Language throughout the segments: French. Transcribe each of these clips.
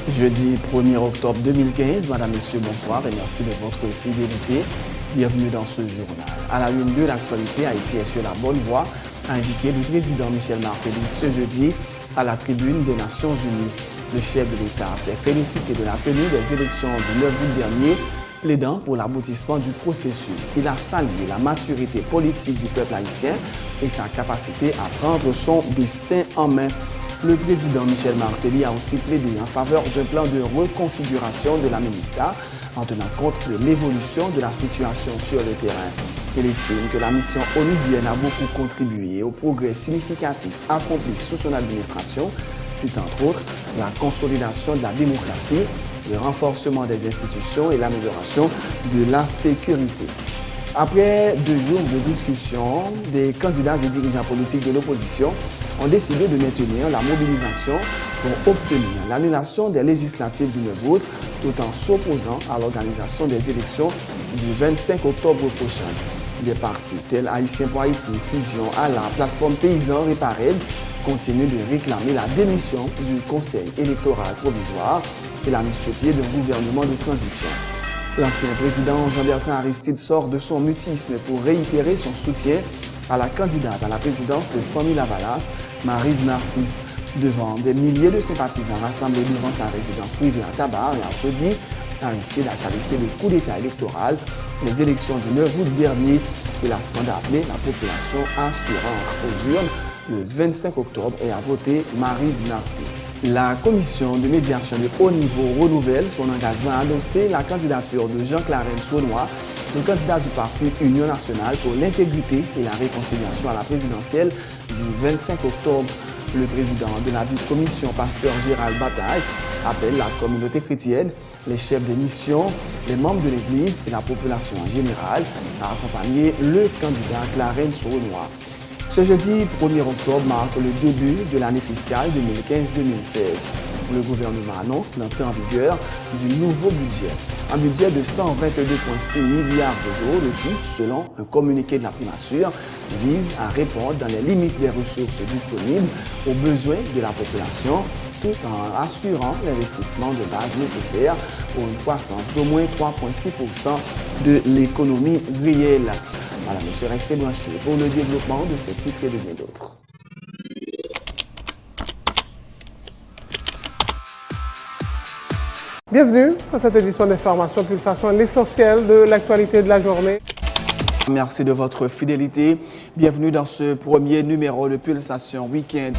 Jeudi 1er octobre 2015, Madame, Messieurs, bonsoir et merci de votre fidélité. Bienvenue dans ce journal. À la une de l'actualité, Haïti est sur la bonne voie, a indiqué le président Michel Martelly ce jeudi à la tribune des Nations Unies. Le chef de l'État s'est félicité de la tenue des élections du 9 août dernier, plaidant pour l'aboutissement du processus. Il a salué la maturité politique du peuple haïtien et sa capacité à prendre son destin en main. Le président Michel Martelly a aussi plaidé en faveur d'un plan de reconfiguration de la MINUSTAH en tenant compte de l'évolution de la situation sur le terrain. Il estime que la mission onusienne a beaucoup contribué au progrès significatif accompli sous son administration, citant entre autres la consolidation de la démocratie, le renforcement des institutions et l'amélioration de la sécurité. Après 2 jours de discussion, des candidats et dirigeants politiques de l'opposition ont décidé de maintenir la mobilisation pour obtenir l'annulation des législatives du 9 août, tout en s'opposant à l'organisation des élections du 25 octobre prochain. Des partis tels Haïtiens pour Haïti, Fusion, ALA, Plateforme Paysan, Réparède continuent de réclamer la démission du Conseil électoral provisoire et la mise sur pied d'un gouvernement de transition. L'ancien président Jean-Bertrand Aristide sort de son mutisme pour réitérer son soutien à la candidate à la présidence de Famille Lavalas, Maryse Narcisse. Devant des milliers de sympathisants rassemblés devant sa résidence privée à Tabar, mercredi, Aristide a qualifié de coup d'État électoral les élections du 9 août dernier et l'a appelé la population à se rendre aux urnes le 25 octobre et a voté Maryse Narcisse. La commission de médiation de haut niveau renouvelle son engagement à annoncer la candidature de Jean-Clarence Saunois, le candidat du parti Union nationale pour l'intégrité et la réconciliation à la présidentielle du 25 octobre. Le président de la dite commission, pasteur Gérald Bataille, appelle la communauté chrétienne, les chefs des missions, les membres de l'Église et la population en général à accompagner le candidat Clarence Saunois. Ce jeudi 1er octobre marque le début de l'année fiscale 2015-2016. Le gouvernement annonce l'entrée en vigueur du nouveau budget. Un budget de 122,6 milliards d'euros, le qui, selon un communiqué de la primature, vise à répondre dans les limites des ressources disponibles aux besoins de la population, tout en assurant l'investissement de base nécessaire pour une croissance d'au moins 3,6% de l'économie réelle. Voilà, monsieur, restez branchés pour le développement de ces titres et de bien d'autres. Bienvenue dans cette édition d'Information Pulsation, l'essentiel de l'actualité de la journée. Merci de votre fidélité. Bienvenue dans ce premier numéro de Pulsation Week-end.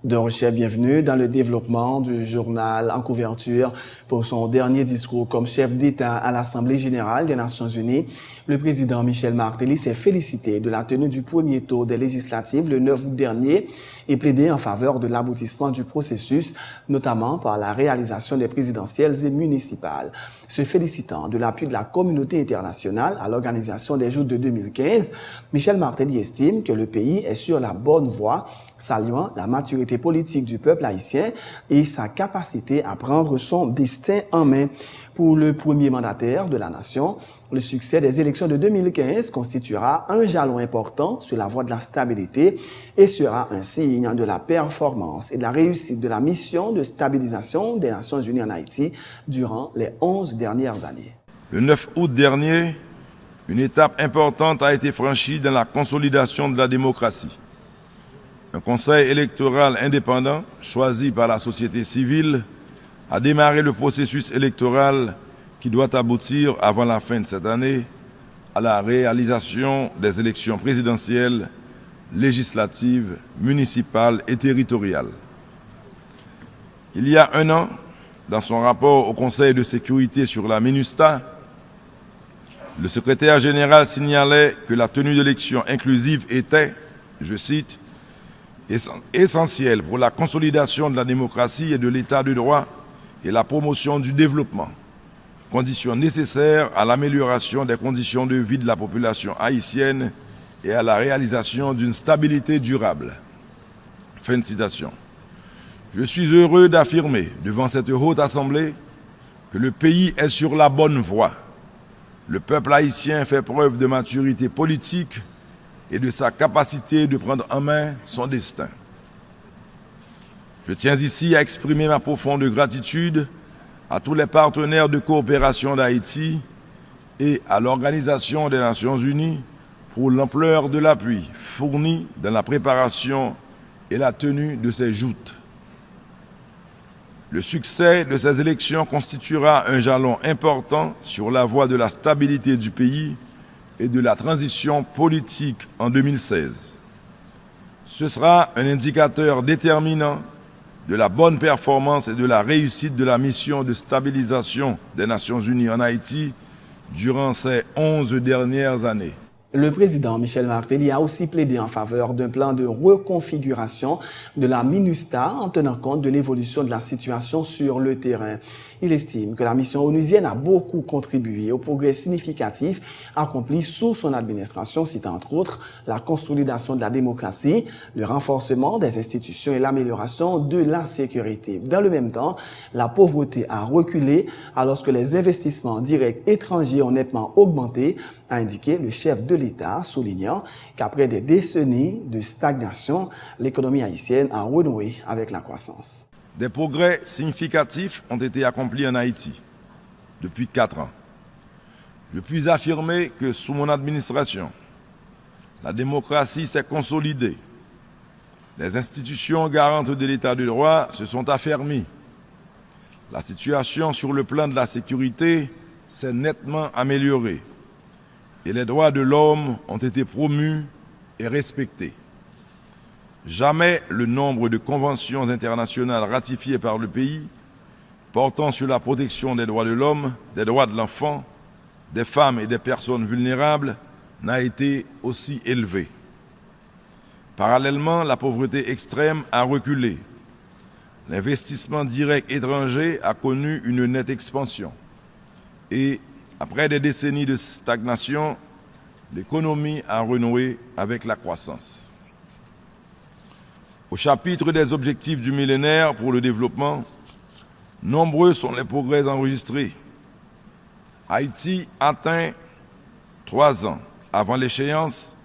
De Rocher, bienvenue dans le développement du journal en couverture. Pour son dernier discours comme chef d'État à l'Assemblée générale des Nations unies, le président Michel Martelly s'est félicité de la tenue du premier tour des législatives le 9 août dernier et plaidé en faveur de l'aboutissement du processus, notamment par la réalisation des présidentielles et municipales. Se félicitant de l'appui de la communauté internationale à l'organisation des Joutes de 2015, Michel Martelly estime que le pays est sur la bonne voie, saluant la maturité politique du peuple haïtien et sa capacité à prendre son destin en main. Pour le premier mandataire de la nation, le succès des élections de 2015 constituera un jalon important sur la voie de la stabilité et sera un signe de la performance et de la réussite de la mission de stabilisation des Nations Unies en Haïti durant les 11 dernières années. Le 9 août dernier, une étape importante a été franchie dans la consolidation de la démocratie. Un conseil électoral indépendant, choisi par la société civile, a démarré le processus électoral qui doit aboutir avant la fin de cette année à la réalisation des élections présidentielles, législatives, municipales et territoriales. Il y a 1 an, dans son rapport au Conseil de sécurité sur la MINUSTAH, le secrétaire général signalait que la tenue d'élections inclusives était, je cite, essentielle pour la consolidation de la démocratie et de l'état de droit et la promotion du développement. conditions nécessaires à l'amélioration des conditions de vie de la population haïtienne et à la réalisation d'une stabilité durable. Fin de citation. Je suis heureux d'affirmer devant cette haute assemblée que le pays est sur la bonne voie. Le peuple haïtien fait preuve de maturité politique et de sa capacité de prendre en main son destin. Je tiens ici à exprimer ma profonde gratitude à tous les partenaires de coopération d'Haïti et à l'Organisation des Nations Unies pour l'ampleur de l'appui fourni dans la préparation et la tenue de ces joutes. Le succès de ces élections constituera un jalon important sur la voie de la stabilité du pays et de la transition politique en 2016. Ce sera un indicateur déterminant de la bonne performance et de la réussite de la mission de stabilisation des Nations Unies en Haïti durant ces 11 dernières années. Le président Michel Martelly a aussi plaidé en faveur d'un plan de reconfiguration de la MINUSTAH en tenant compte de l'évolution de la situation sur le terrain. Il estime que la mission onusienne a beaucoup contribué au progrès significatif accompli sous son administration, citant entre autres la consolidation de la démocratie, le renforcement des institutions et l'amélioration de la sécurité. Dans le même temps, la pauvreté a reculé alors que les investissements directs étrangers ont nettement augmenté, a indiqué le chef de l'État, soulignant qu'après des décennies de stagnation, l'économie haïtienne a renoué avec la croissance. Des progrès significatifs ont été accomplis en Haïti depuis 4 ans. Je puis affirmer que sous mon administration, la démocratie s'est consolidée. Les institutions garantes de l'État de droit se sont affermies. La situation sur le plan de la sécurité s'est nettement améliorée et les droits de l'homme ont été promus et respectés. Jamais le nombre de conventions internationales ratifiées par le pays portant sur la protection des droits de l'homme, des droits de l'enfant, des femmes et des personnes vulnérables n'a été aussi élevé. Parallèlement, la pauvreté extrême a reculé. L'investissement direct étranger a connu une nette expansion. Et après des décennies de stagnation, l'économie a renoué avec la croissance. Au chapitre des objectifs du millénaire pour le développement, nombreux sont les progrès enregistrés. Haïti atteint, 3 ans avant l'échéance,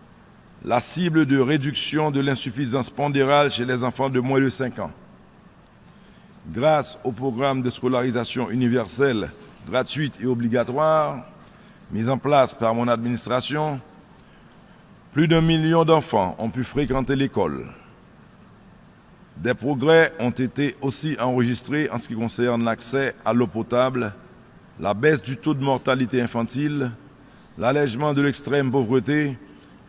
la cible de réduction de l'insuffisance pondérale chez les enfants de moins de 5 ans. Grâce au programme de scolarisation universelle, gratuite et obligatoire, mis en place par mon administration, plus d'1 million d'enfants ont pu fréquenter l'école. Des progrès ont été aussi enregistrés en ce qui concerne l'accès à l'eau potable, la baisse du taux de mortalité infantile, l'allègement de l'extrême pauvreté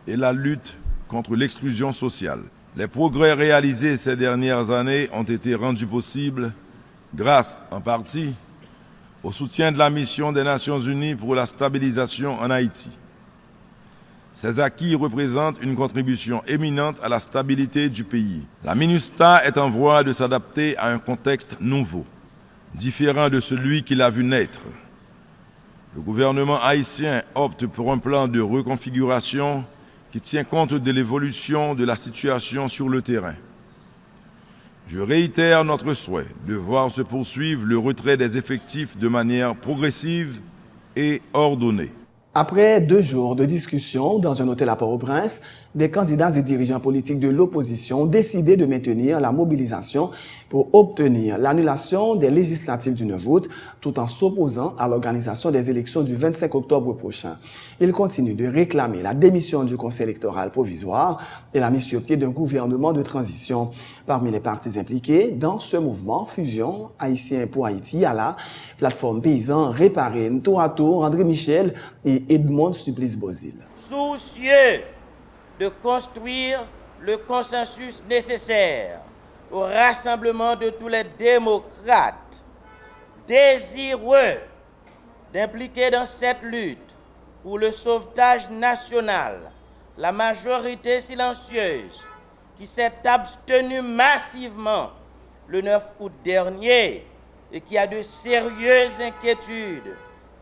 et la lutte contre l'exclusion sociale. Les progrès réalisés ces dernières années ont été rendus possibles grâce, en partie, au soutien de la mission des Nations Unies pour la stabilisation en Haïti. Ces acquis représentent une contribution éminente à la stabilité du pays. La MINUSTAH est en voie de s'adapter à un contexte nouveau, différent de celui qui l'a vu naître. Le gouvernement haïtien opte pour un plan de reconfiguration qui tient compte de l'évolution de la situation sur le terrain. Je réitère notre souhait de voir se poursuivre le retrait des effectifs de manière progressive et ordonnée. Après 2 jours de discussion dans un hôtel à Port-au-Prince, des candidats et dirigeants politiques de l'opposition ont décidé de maintenir la mobilisation pour obtenir l'annulation des législatives du 9 août tout en s'opposant à l'organisation des élections du 25 octobre prochain. Ils continuent de réclamer la démission du Conseil électoral provisoire et la mise sur pied d'un gouvernement de transition. Parmi les partis impliqués dans ce mouvement, Fusion Haïtien pour Haïti, à la plateforme paysan Réparé, tour à tour, André Michel et Edmond Supplice-Bozil. Soucieux de construire le consensus nécessaire au rassemblement de tous les démocrates désireux d'impliquer dans cette lutte pour le sauvetage national la majorité silencieuse qui s'est abstenue massivement le 9 août dernier et qui a de sérieuses inquiétudes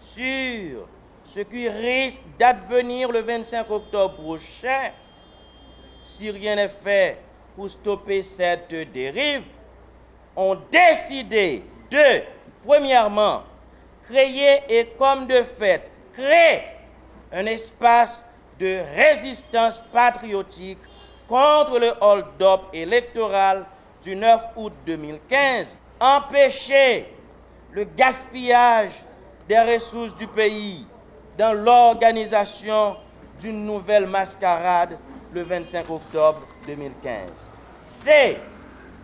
sur ce qui risque d'advenir le 25 octobre prochain, si rien n'est fait pour stopper cette dérive, ont décidé de, premièrement, créer et comme de fait, créer un espace de résistance patriotique contre le hold-up électoral du 9 août 2015, empêcher le gaspillage des ressources du pays dans l'organisation d'une nouvelle mascarade le 25 octobre 2015. C'est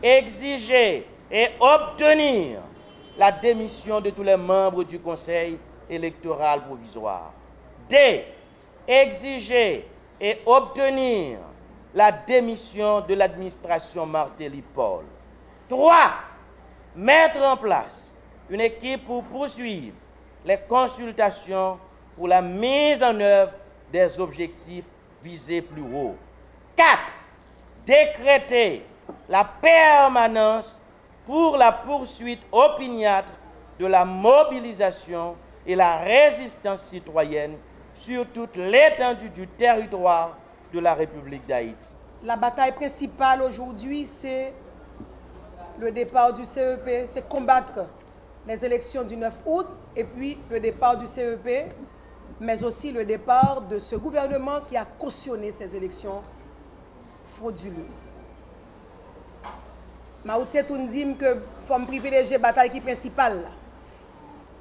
exiger et obtenir la démission de tous les membres du Conseil électoral provisoire. D. Exiger et obtenir la démission de l'administration Martelly-Paul. 3. Mettre en place une équipe pour poursuivre les consultations pour la mise en œuvre des objectifs visés plus haut. 4. Décréter la permanence pour la poursuite opiniâtre de la mobilisation et la résistance citoyenne sur toute l'étendue du territoire de la République d'Haïti. La bataille principale aujourd'hui, c'est le départ du CEP, c'est combattre les élections du 9 août et puis le départ du CEP, mais aussi le départ de ce gouvernement qui a cautionné ces élections frauduleuses. Mao Tse-tung dit que faut privilégier la bataille qui principale.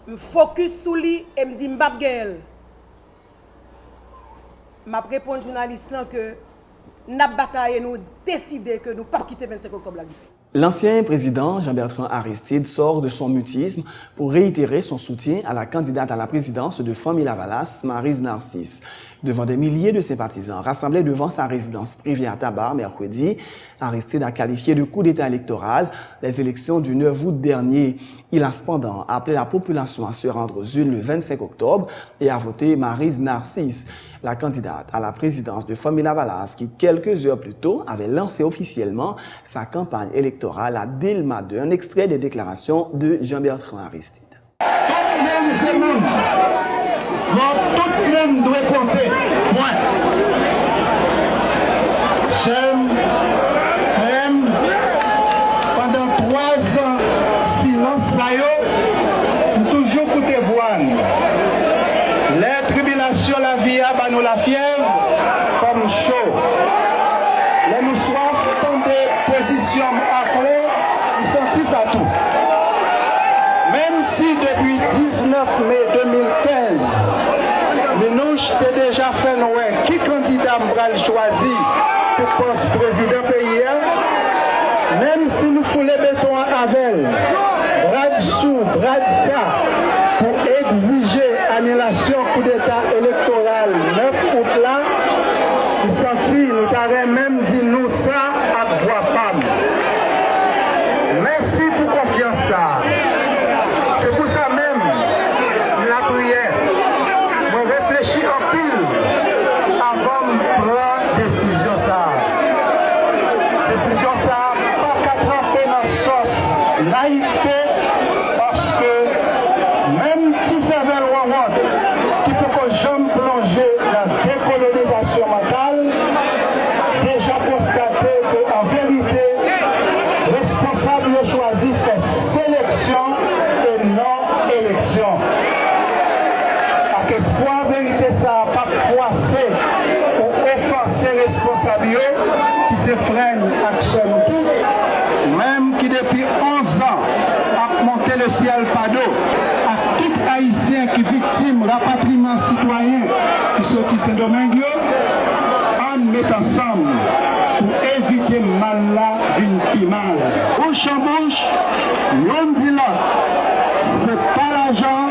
Je focus sur lui et me dit m'bap gel. M'a répondu journaliste que n'a bataille nous décider que nous pas quitter 25 octobre la. L'ancien président Jean-Bertrand Aristide sort de son mutisme pour réitérer son soutien à la candidate à la présidence de Famille-Lavalas, Maryse Narcisse. Devant des milliers de sympathisants rassemblés devant sa résidence privée à Tabar mercredi, Aristide a qualifié de coup d'État électoral les élections du 9 août dernier. Il a cependant appelé la population à se rendre aux urnes le 25 octobre et à voter Maryse Narcisse, la candidate à la présidence de Famille-Lavalas qui, quelques heures plus tôt, avait lancé officiellement sa campagne électorale à Delma 2. Un extrait des déclarations de Jean-Bertrand Aristide. Tout le monde doit compter. Moi. J'aime pendant 3 ans, silence là, toujours côté voile. Les tribulations, la vie, nous la fièvre, comme chaud. Les nous soif, tant de positions à clé, nous sentissent à tout. Même si depuis 19 mai 2015, Minouche a déjà fait Noël, qui candidat m'bral choisi pour poste président pays, même si nous foulons béton à Avel, bras dessous, bras de ça, pour exiger annulation coup d'état électoral 9 août là, nous sentis, nous t'avons même dit nous ça à voix femme. Merci pour confiance ça. C'est pour ça même, la prière, je réfléchis en pile avant de prendre décision ça. Décision ça, pas qu'à tremper dans la sauce naïveté, parce que même si ça veut le qui peut que j'aime plonger la décolonisation mentale, déjà constaté qu'en vérité, responsable choisi fait sélection et non élection. À espoir vérité ça n'a pas froissé ou offensé responsable qui se freine action même qui depuis 11 ans a monté le ciel pado à tout haïtien qui victime rapatriement citoyen qui sortit Saint-Domingue, on met ensemble pour éviter mal là d'une mal. Bouche en bouche, l'on dit là, c'est pas l'argent,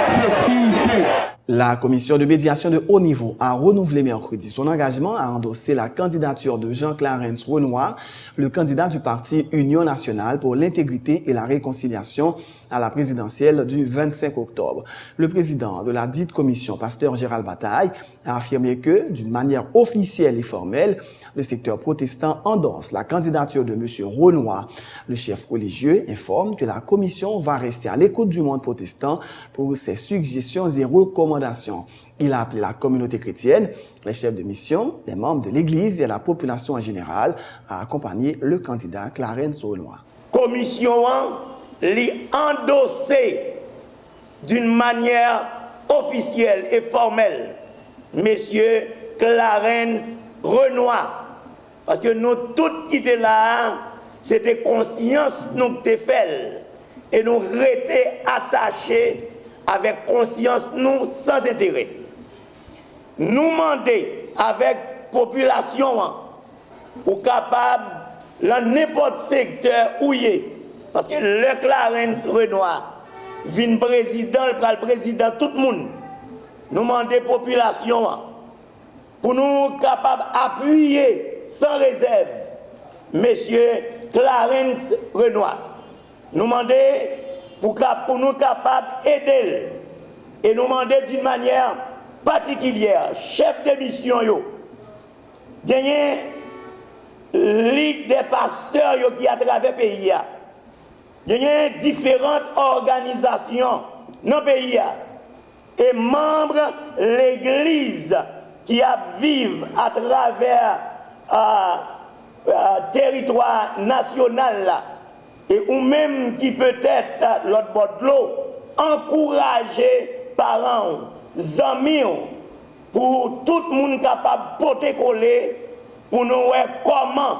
c'est dignité. La commission de médiation de haut niveau a renouvelé mercredi son engagement à endosser la candidature de Jean-Clarence Renoir, le candidat du parti Union nationale pour l'intégrité et la réconciliation à la présidentielle du 25 octobre. Le président de la dite commission, pasteur Gérald Bataille, a affirmé que, d'une manière officielle et formelle, le secteur protestant endosse la candidature de M. Renoir. Le chef religieux informe que la commission va rester à l'écoute du monde protestant pour ses suggestions et recommandations. Il a appelé la communauté chrétienne, les chefs de mission, les membres de l'Église et la population en général à accompagner le candidat Clarence Renoir. Commission l'y endosser d'une manière officielle et formelle Monsieur Clarence Renoir. Parce que nous tous qui étaient là, c'était conscience nous qui fait. Et nous étions attachés avec conscience nous sans intérêt. Nous demander avec population ou capable dans n'importe secteur où il est. Parce que le Clarence Renoir vient président, le président tout le monde. Nous demandons population pour nous capables d'appuyer sans réserve Monsieur Clarence Renoir. Nous demandons pour nous capables d'aider et nous demandons d'une manière particulière, chef de mission, gagner ligue des pasteurs qui à travers le pays. Il y a différentes organisations dans le pays et membres de l'Église qui vivent à travers le territoire national et ou même qui peut-être l'autre bord de l'eau, encourager parents, amis, pour tout le monde capable de porter coller pour nous voir comment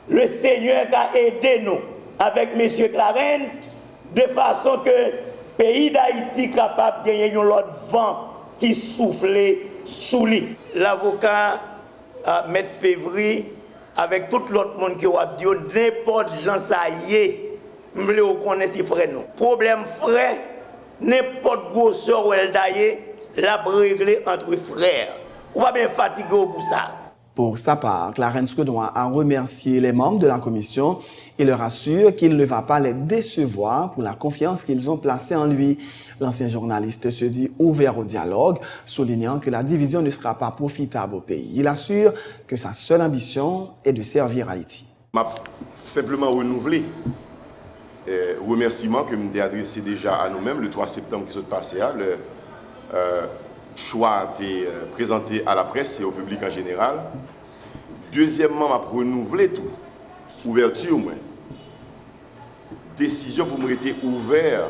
le Seigneur a aidé nous avec M. Clarence, de façon que le pays d'Haïti est capable de gagner l'autre vent qui souffle sous lui. L'avocat, M. Février, avec tout l'autre monde qui a dit, n'importe gens ça y est, je veux connaître si frère nous. Problème frère, n'importe grosseur ou elle d'ailleurs, l'a réglé entre frères. On va bien fatiguer pour ça. Pour sa part, Clarence Renoir a remercié les membres de la commission et leur assure qu'il ne va pas les décevoir pour la confiance qu'ils ont placée en lui. L'ancien journaliste se dit ouvert au dialogue, soulignant que la division ne sera pas profitable au pays. Il assure que sa seule ambition est de servir Haïti. Je simplement renouveler le remerciement que nous avons adressé déjà à nous-mêmes le 3 septembre qui s'est passé. Le choix a été présenté à la presse et au public en général. Deuxièmement, je renouveler tout. Ouverture, moi. Décision pour me rester ouvert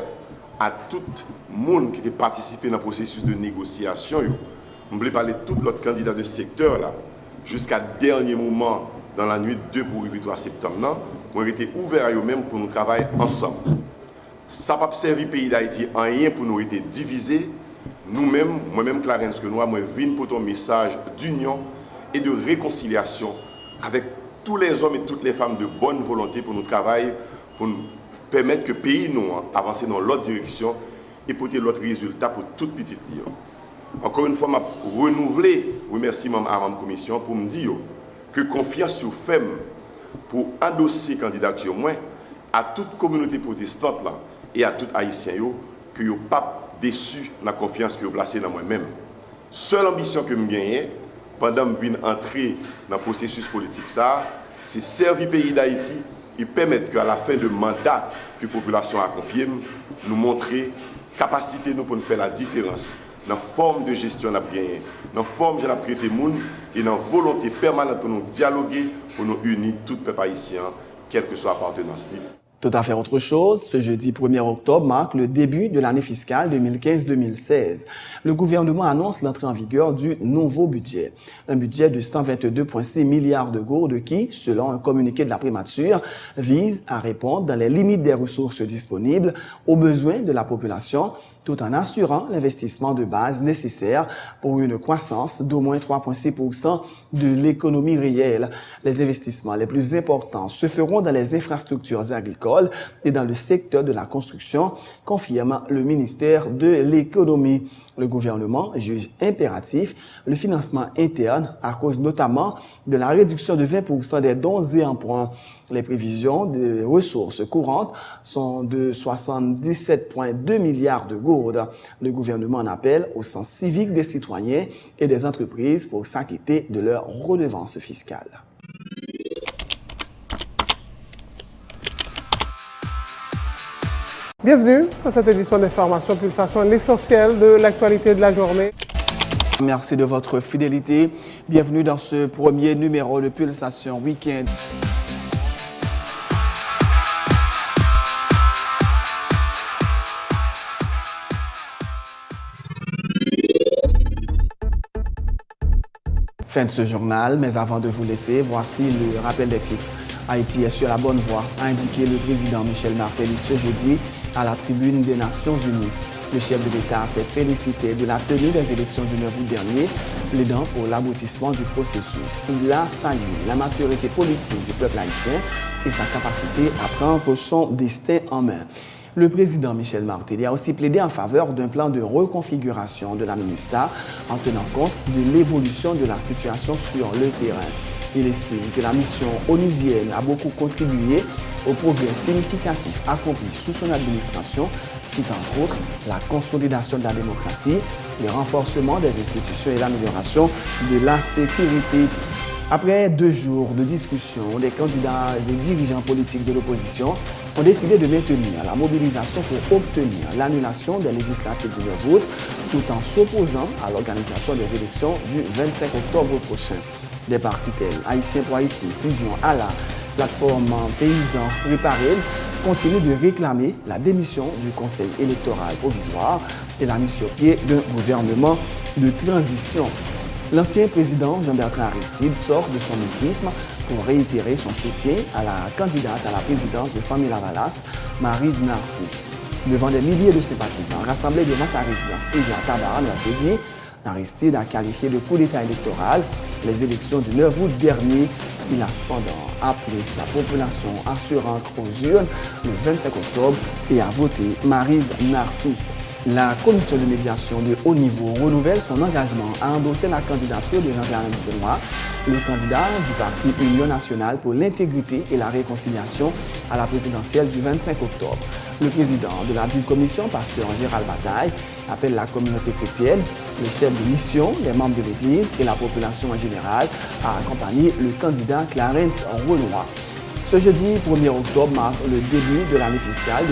à tout le monde qui a participé dans le processus de négociation. Je voulais parler de tous les autres candidats de secteur là, jusqu'à dernier moment dans la nuit de 2 pour le 3 septembre. Je été ouvert à eux-mêmes pour nous travailler ensemble. Ça n'a pas servi le pays d'Haïti en rien pour nous être divisés. Nous-mêmes, moi-même Clarence Renoir, moi viens pour ton message d'union et de réconciliation avec tous les hommes et toutes les femmes de bonne volonté pour nous travailler, pour nous permettre que le pays nous avance dans l'autre direction et porter l'autre résultat pour toute petite ligne. Encore une fois, je renouveler remerciement à ma commission pour me dire que confiance sur FEM pour endosser candidature moins à toute communauté protestante là, et à tout haïtien que yo pas déçu de la confiance que vous placez dans moi-même. Seule ambition que je gagne pendant que je viens entrer dans le processus politique, c'est servir le pays d'Haïti et permettre qu'à la fin de mandat que la population a confié, nous montrer capacité nous pour nous faire la différence dans la forme de gestion qu'on a gagné, dans la forme de traiter les gens et dans la volonté permanente pour nous dialoguer, pour nous unir tout le peuple haïtien, quelle que soit l'appartenance. Tout à fait autre chose, ce jeudi 1er octobre marque le début de l'année fiscale 2015-2016. Le gouvernement annonce l'entrée en vigueur du nouveau budget. Un budget de 122,6 milliards de gourdes qui, selon un communiqué de la primature, vise à répondre dans les limites des ressources disponibles aux besoins de la population, tout en assurant l'investissement de base nécessaire pour une croissance d'au moins 3,6% de l'économie réelle. Les investissements les plus importants se feront dans les infrastructures agricoles et dans le secteur de la construction, confirme le ministère de l'Économie. Le gouvernement juge impératif le financement interne à cause notamment de la réduction de 20% des dons et emprunts. Les prévisions des ressources courantes sont de 77,2 milliards de gourdes. Le gouvernement en appelle au sens civique des citoyens et des entreprises pour s'acquitter de leurs redevances fiscales. Bienvenue dans cette édition d'Information Pulsation, l'essentiel de l'actualité de la journée. Merci de votre fidélité. Bienvenue dans ce premier numéro de Pulsation Week-end. Fin de ce journal, mais avant de vous laisser, voici le rappel des titres. Haïti est sur la bonne voie, a indiqué le président Michel Martelly ce jeudi à la tribune des Nations Unies. Le chef de l'État s'est félicité de la tenue des élections du 9 août dernier, plaidant pour l'aboutissement du processus. Il a salué la maturité politique du peuple haïtien et sa capacité à prendre son destin en main. Le président Michel Martelly a aussi plaidé en faveur d'un plan de reconfiguration de la MINUSTAH en tenant compte de l'évolution de la situation sur le terrain. Il estime que la mission onusienne a beaucoup contribué au progrès significatif accompli sous son administration, citant entre autres la consolidation de la démocratie, le renforcement des institutions et l'amélioration de la sécurité. Après 2 jours de discussion, les candidats et dirigeants politiques de l'opposition ont décidé de maintenir la mobilisation pour obtenir l'annulation des législatives du 9 août, tout en s'opposant à l'organisation des élections du 25 octobre prochain. Des partis tels Haïtiens pour Haïti, Fusion à la plateforme Paysans Réparés continuent de réclamer la démission du Conseil électoral provisoire et la mise sur pied d'un gouvernement de transition. L'ancien président Jean-Bertrand Aristide sort de son mutisme pour réitérer son soutien à la candidate à la présidence de Famille Lavalas, Maryse Narcisse. Devant des milliers de sympathisants rassemblés devant sa résidence Égea Tabaran mercredi, Aristide a qualifié de coup d'État électoral les élections du 9 août dernier. Il a cependant appelé la population à se rendre aux urnes le 25 octobre et à voter Maryse Narcisse. La commission de médiation de haut niveau renouvelle son engagement à endosser la candidature de Jean-Clarence Benoît, le candidat du parti Union nationale pour l'intégrité et la réconciliation à la présidentielle du 25 octobre. Le président de la dite commission, pasteur Gérald Bataille, appelle la communauté chrétienne, les chefs de mission, les membres de l'Église et la population en général à accompagner le candidat Clarence Renoir. Ce jeudi 1er octobre marque le début de l'année fiscale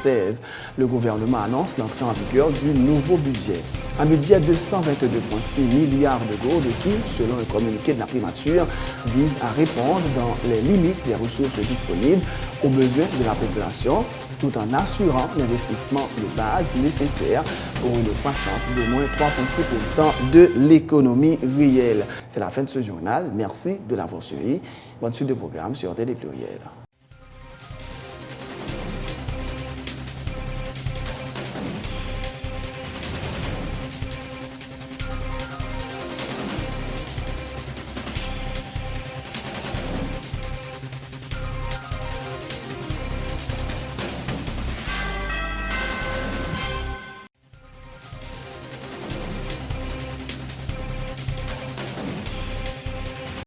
2015-2016. Le gouvernement annonce l'entrée en vigueur du nouveau budget. Un budget de 122,6 milliards de gourdes qui, selon un communiqué de la primature, vise à répondre dans les limites des ressources disponibles aux besoins de la population, tout en assurant l'investissement de base nécessaire pour une croissance d'au moins 3,6% de l'économie réelle. C'est la fin de ce journal. Merci de l'avoir suivi. Bonne suite de programme sur Télé Pluriel.